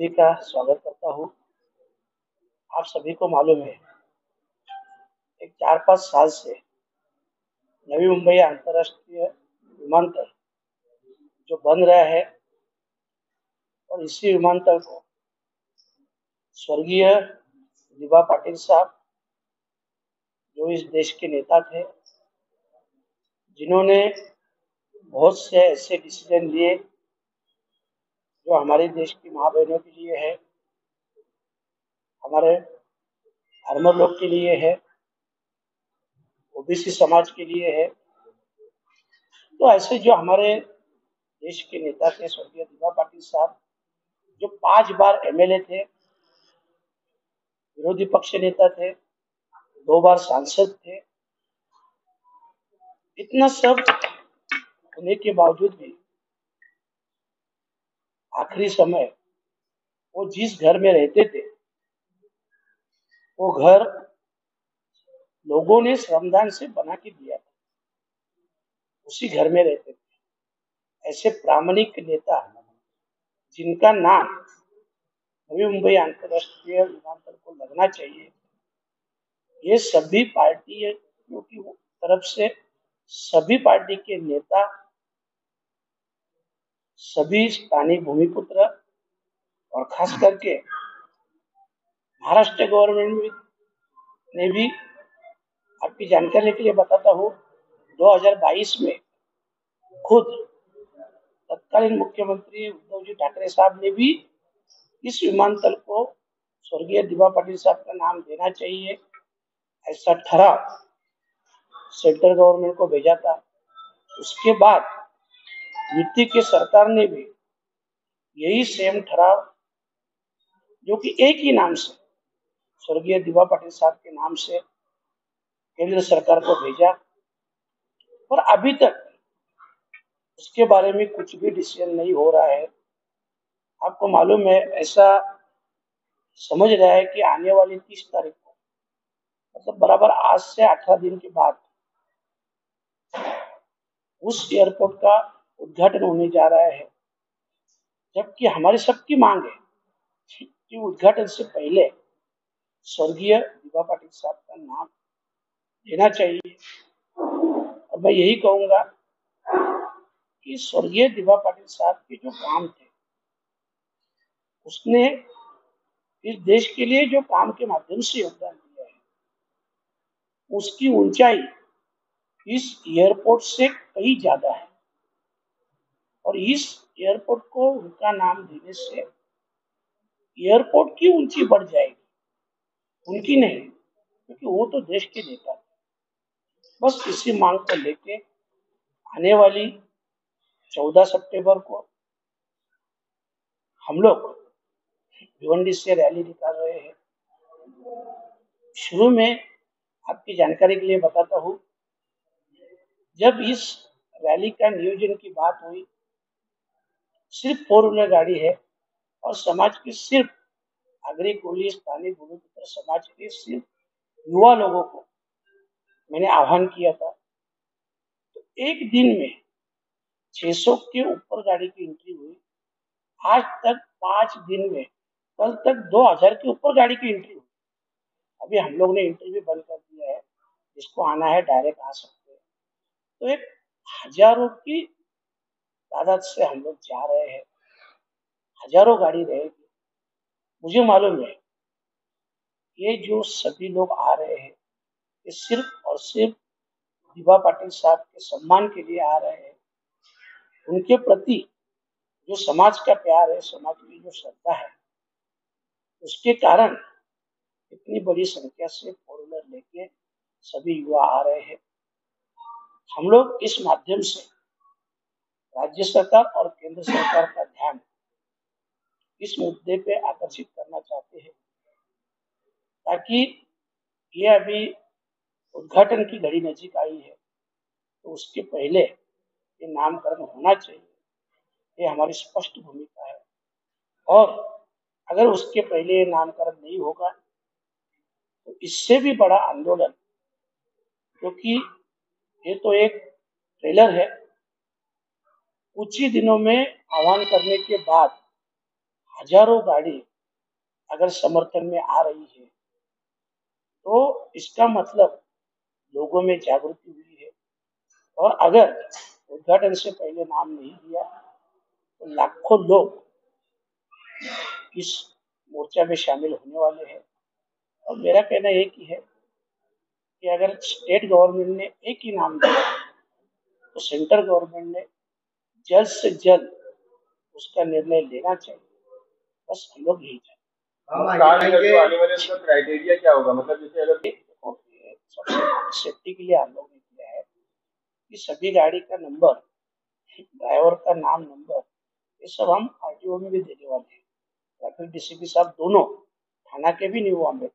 सभी का स्वागत करता हूँ। आप सभी को मालूम है, एक 4-5 साल से नवी मुंबई अंतर्राष्ट्रीय विमानतल जो बन रहा है और इसी विमानतल को स्वर्गीय दिबा पाटिल साहब, जो इस देश के नेता थे, जिन्होंने बहुत से ऐसे डिसीजन लिए जो हमारे देश की माँ बहनों के लिए है, हमारे फार्मर लोग के लिए है, ओबीसी समाज के लिए है। तो ऐसे जो हमारे देश के नेता थे स्वर्गीय दिबा पाटिल साहब, जो 5 बार एमएलए थे, विरोधी पक्ष नेता थे, 2 बार सांसद थे, इतना सब होने के बावजूद भी आखिरी समय वो जिस घर में रहते थे, वो घर लोगों ने श्रमदान से बना के दिया था, उसी घर में रहते थे। ऐसे प्रामाणिक नेता जिनका नाम नवी मुंबई अंतर्राष्ट्रीय विमानतल को लगना चाहिए, ये सभी पार्टियों की तरफ से सभी पार्टी के नेता, सभी स्थानीय भूमिपुत्र और खास करके महाराष्ट्र गवर्नमेंट ने भी, आपकी जानकारी के लिए बताता हूँ, 2022 में खुद तत्कालीन मुख्यमंत्री उद्धव जी ठाकरे साहब ने भी इस विमानतल को स्वर्गीय दिबा पाटिल साहब का नाम देना चाहिए, ऐसा ठराव सेंट्रल गवर्नमेंट को भेजा था। उसके बाद यूपी के सरकार ने भी यही सेम ठराव, जो कि एक ही नाम से स्वर्गीय दिबा पाटिल साहब के नाम से केंद्र सरकार को भेजा, पर अभी तक उसके बारे में कुछ भी डिसीजन नहीं हो रहा है। आपको मालूम है, ऐसा समझ रहा है कि आने वाली 30 तारीख को, मतलब बराबर आज से 18 दिन के बाद, उस एयरपोर्ट का उद्घाटन होने जा रहा है। जबकि हमारी सबकी मांग है कि उद्घाटन से पहले स्वर्गीय दिबा पाटिल साहब का नाम लेना चाहिए। और मैं यही कहूंगा कि स्वर्गीय दिबा पाटिल साहब के जो काम थे, उसने इस देश के लिए जो काम के माध्यम से योगदान दिया है, उसकी ऊंचाई इस एयरपोर्ट से कहीं ज्यादा है। और इस एयरपोर्ट को उनका नाम देने से एयरपोर्ट की ऊंची बढ़ जाएगी, उनकी नहीं, क्योंकि वो तो देश के नेता थे। बस इसी मांग को लेके आने वाली 14 सितंबर को हम लोग भिवंडी से रैली निकाल रहे हैं। शुरू में आपकी जानकारी के लिए बताता हूँ, जब इस रैली का नियोजन की बात हुई, सिर्फ 4 व्हीलर गाड़ी है और समाज के सिर्फ आगरी कोली स्थानीय भूमिपुत्र समाज के सिर्फ युवा लोगों को मैंने आह्वान किया था। तो एक दिन में 600 के ऊपर गाड़ी की एंट्री हुई। आज तक 5 दिन में, कल तक 2000 के ऊपर गाड़ी की एंट्री हुई। अभी हम लोग ने एंट्री भी बंद कर दिया है, जिसको आना है डायरेक्ट आ सकते हैं। तो एक हजारों की तादाद से हम लोग जा रहे हैं, हजारों गाड़ी रहेगी। मुझे मालूम है, ये जो सभी लोग आ रहे हैं, ये सिर्फ और सिर्फ दिबा पाटिल साहब के सम्मान के लिए आ रहे हैं। उनके प्रति जो समाज का प्यार है, समाज की जो श्रद्धा है, उसके कारण इतनी बड़ी संख्या से 4 व्हीलर लेके सभी युवा आ रहे हैं। हम लोग इस माध्यम से राज्य सरकार और केंद्र सरकार का ध्यान इस मुद्दे पे आकर्षित करना चाहते हैं, ताकि ये अभी उद्घाटन की घड़ी नजीक आई है, तो उसके पहले ये नामकरण होना चाहिए। ये हमारी स्पष्ट भूमिका है। और अगर उसके पहले ये नामकरण नहीं होगा, तो इससे भी बड़ा आंदोलन, क्योंकि ये तो एक ट्रेलर है, कुछ ही दिनों में आह्वान करने के बाद हजारों गाड़ी अगर समर्थन में आ रही है तो इसका मतलब लोगों में जागृति हुई है। और अगर उद्घाटन से पहले नाम नहीं दिया तो लाखों लोग इस मोर्चा में शामिल होने वाले हैं। और मेरा कहना एक ही है कि अगर स्टेट गवर्नमेंट ने एक ही नाम दिया तो सेंट्रल गवर्नमेंट ने जल्द से जल्द उसका निर्णय लेना चाहिए। बस हम लोग यही चाहते हैं। आने वाले उसका क्राइटेरिया क्या होगा, मतलब जैसे अगर सबसे सेफ्टी के लिए हम लोग ने किया है कि सभी गाड़ी का नंबर, ड्राइवर का नाम, नंबर, ये सब हम आरटीओ में भी देने वाले हैं। ट्रैफिक डीसीपी साहब दोनों, थाना के भी, न्यू बॉम्बे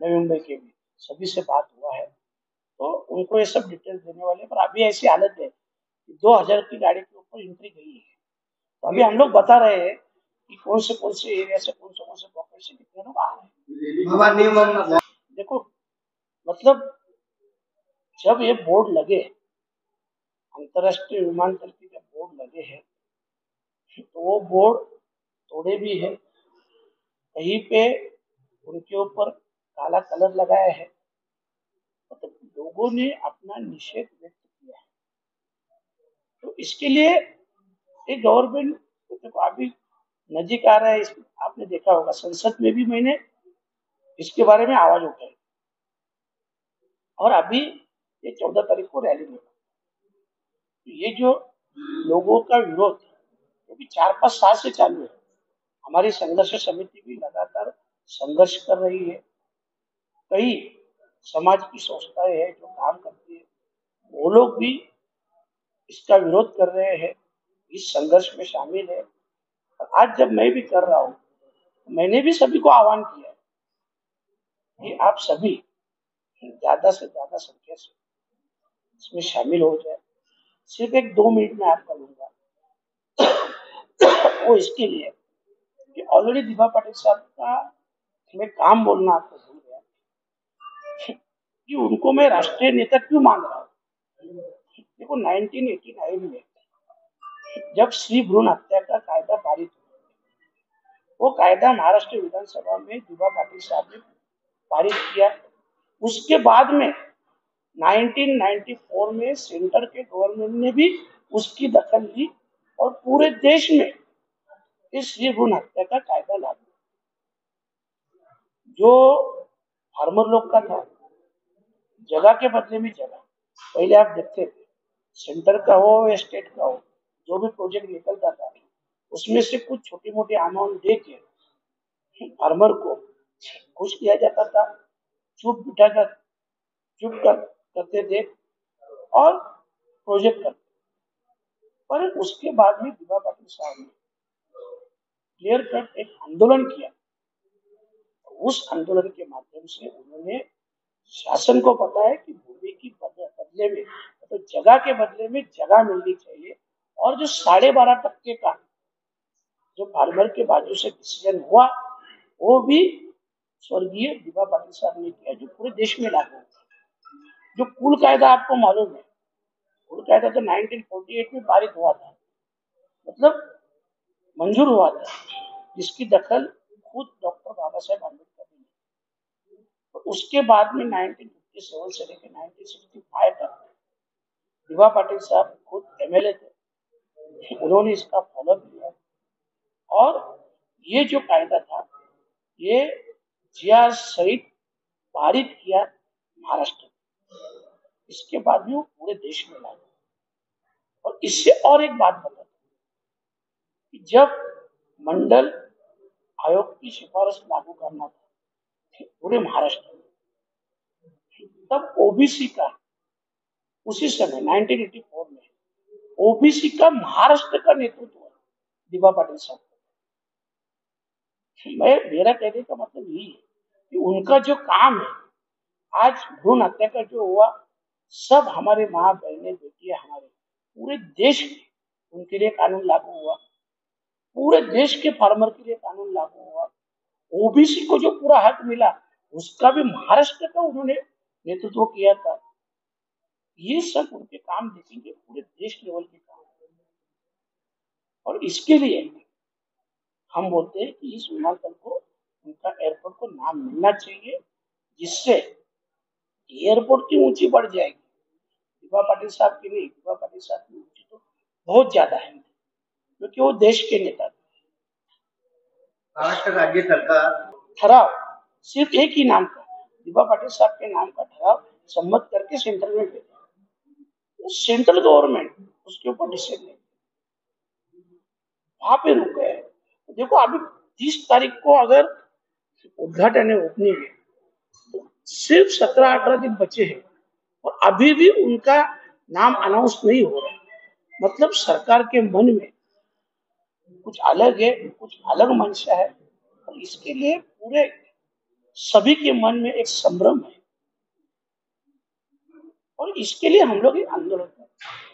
नवी मुंबई के भी, सभी से बात हुआ है तो उनको ये सब डिटेल्स देने वाले हैं। पर अभी ऐसी हालत है कि 2000 की गाड़ी के ऊपर एंट्री गई है। तो अभी हम लोग बता रहे हैं कि कौन से एरिया से कौन से पॉकेट से कितने लोग आ रहे हैं। देखो, मतलब जब ये बोर्ड लगे, अंतरराष्ट्रीय विमानतल के जब बोर्ड लगे हैं तो वो बोर्ड तोड़े भी है, कहीं पे उनके ऊपर काला कलर लगाया है। मतलब लोगों ने अपना निषेध व्यक्त किया है। तो इसके लिए एक गवर्नमेंट, देखो अभी नजीक आ रहा है, आपने देखा होगा संसद में भी मैंने इसके बारे में आवाज उठाई। और अभी ये 14 तारीख को रैली में, तो ये जो लोगों का विरोध जो कि 4-5 साल से चालू है, हमारी संघर्ष समिति भी लगातार संघर्ष कर रही है। कई समाज की संस्थाएं हैं जो काम करती है, वो लोग भी इसका विरोध कर रहे हैं, इस संघर्ष में शामिल है। और आज जब मैं भी कर रहा हूँ, मैंने भी सभी को आह्वान किया है कि आप सभी ज्यादा से ज्यादा संख्या से इसमें शामिल हो जाए। सिर्फ एक 2 मिनट में आपका लूंगा वो इसके लिए कि ऑलरेडी दिभा पाटिल साहब का मैं काम बोलना आपको भूल गया कि उनको मैं राष्ट्रीय नेता क्यों मान रहा हूँ। देखो 1989 में जब श्री भ्रूण हत्या का कायदा पारित हुआ, वो कायदा महाराष्ट्र विधानसभा में दिभा पाटिल साहब ने पारित किया। उसके बाद में 1994 में सेंटर के गवर्नमेंट ने भी उसकी दखल ली और पूरे देश में इस श्री भ्रूण हत्या का कायदा लागू। जो फार्मर लोग का था, जगह के बदले में जगह, पहले आप देखते थे सेंटर का हो या स्टेट का हो, जो भी प्रोजेक्ट निकलता था उसमें से कुछ छोटी मोटी अमाउंट दे के फार्मर को खुश किया जाता था, चुप बिठा कर करते थे और प्रोजेक्ट करते। पर उसके बाद में दिभा पाटिल साहब ने क्लियर कट एक आंदोलन किया। उस आंदोलन के माध्यम से उन्होंने, शासन को पता है कि भूमि की बदले में, तो जगह के बदले में जगह मिलनी चाहिए। और जो 12.5% का जो फार्मर के बाजू से डिसीजन हुआ, वो भी स्वर्गीय दिभा पाटिल साहब ने किया, जो पूरे देश में लागू हुआ। जो कुल कायदा आपको मालूम है, कुल कायदा तो 1948 में पारित हुआ था, मतलब मंजूर हुआ था, जिसकी दखल खुद डॉक्टर बाबा साहेब अम्बेडकर ने। तो उसके बाद में 1957 से लेकर 1965 तक दिभा पाटिल साहब खुद एमएलए थे, उन्होंने इसका फॉलो किया। और ये जो कायदा था, ये जिया सहित पारित किया महाराष्ट्र में। इसके बाद भी वो पूरे देश में लागू। और इससे और एक बात बता कि जब मंडल आयोग की सिफारिश लागू करना था पूरे महाराष्ट्र में, तब ओबीसी का उसी समय 1984 में ओबीसी का महाराष्ट्र का नेतृत्व दिभा पाटिल साहब। मेरा कहने का मतलब यही है कि उनका जो काम है, आज भ्रूण हत्या का जो हुआ, सब हमारे माँ बहने बेटियां, हमारे पूरे देश में उनके लिए कानून लागू हुआ, पूरे देश के फार्मर के लिए कानून लागू हुआ। ओबीसी को जो पूरा हक मिला, उसका भी महाराष्ट्र का उन्होंने नेतृत्व किया था। ये सब उनके काम देखेंगे, पूरे देश लेवल के काम। और इसके लिए हम बोलते हैं कि इस विमानतल को, उनका एयरपोर्ट को नाम मिलना चाहिए, जिससे एयरपोर्ट की ऊंची बढ़ जाएगी। दिवा पाटिल साहब की नहीं, दिवा पाटिल साहब की ऊंची तो बहुत ज्यादा है, क्योंकि वो देश के नेता थे। महाराष्ट्र राज्य सरकार ठराव सिर्फ एक ही नाम का, दिवा पाटिल साहब के नाम का ठराव सम्मत करके सेंट्रल में भेजा, सेंट्रल गवर्नमेंट उसके ऊपर डिसीजन नहीं, वहां पे रुक गए। तो देखो अभी 30 तारीख को अगर उद्घाटन है ओपनिंग है, तो सिर्फ 17-18 दिन बचे हैं और अभी भी उनका नाम अनाउंस नहीं हो रहा है। मतलब सरकार के मन में कुछ अलग है, कुछ अलग मंशा है, और इसके लिए पूरे सभी के मन में एक संभ्रम है, और इसके लिए हम लोग एक आंदोलन कर रहे हैं।